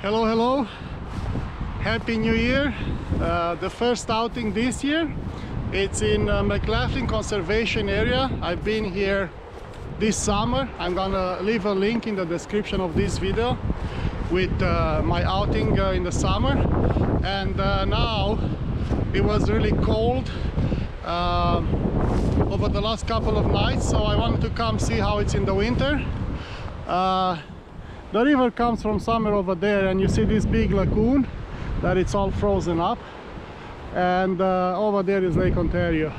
Hello, hello. Happy New Year. The first outing this year. It's in McLaughlin Conservation Area. I've been here this summer. I'm gonna leave a link in the description of this video with my outing in the summer. And now it was really cold over the last couple of nights, so I wanted to come see how it's in the winter. The river comes from somewhere over there, and you see this big lagoon that it's all frozen up, and over there is Lake Ontario.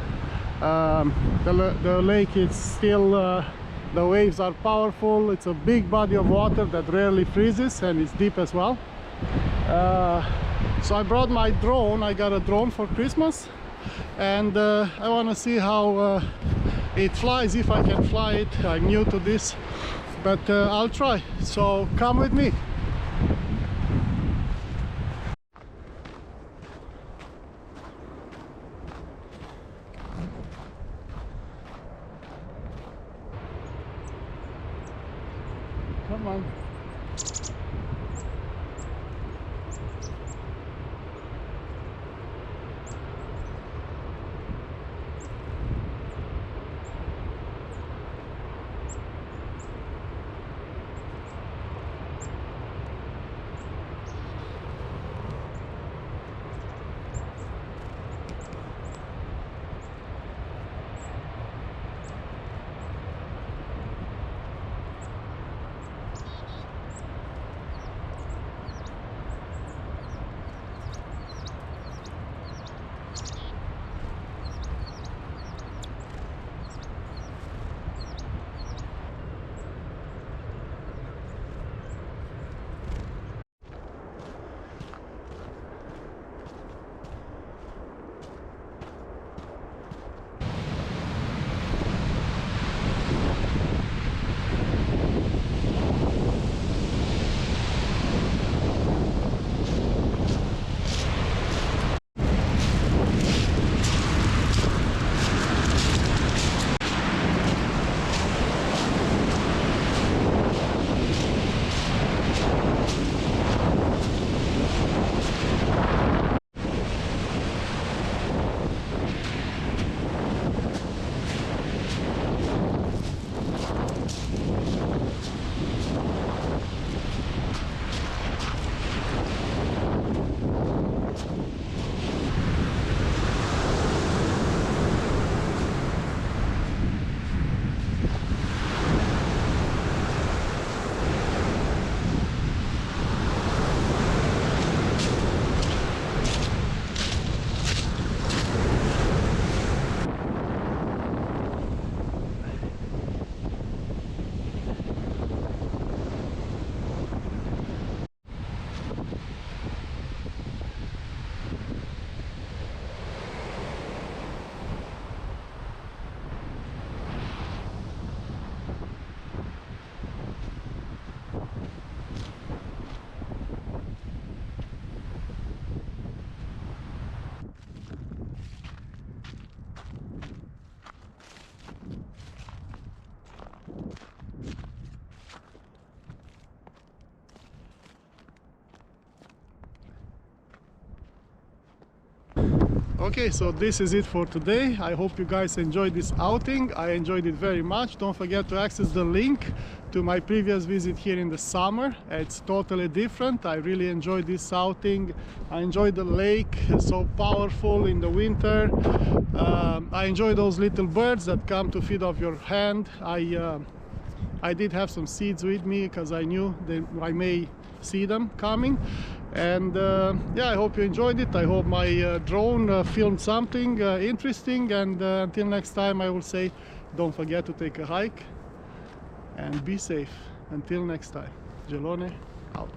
The lake is still, the waves are powerful. It's a big body of water that rarely freezes, and it's deep as well. So I brought my drone. I got a drone for Christmas, and I want to see how it flies, if I can fly it. I'm new to this, but I'll try, so come with me. Come on. Okay, so this is it for today. I hope you guys enjoyed this outing. I enjoyed it very much. Don't forget to access the link to my previous visit here in the summer. It's totally different. I really enjoyed this outing. I enjoyed the lake, so powerful in the winter. I enjoy those little birds that come to feed off your hand. I did have some seeds with me because I knew that I may see them coming. And yeah, I hope you enjoyed it. I hope my drone filmed something interesting, and until next time I will say don't forget to take a hike and be safe. Until next time, Gelone out.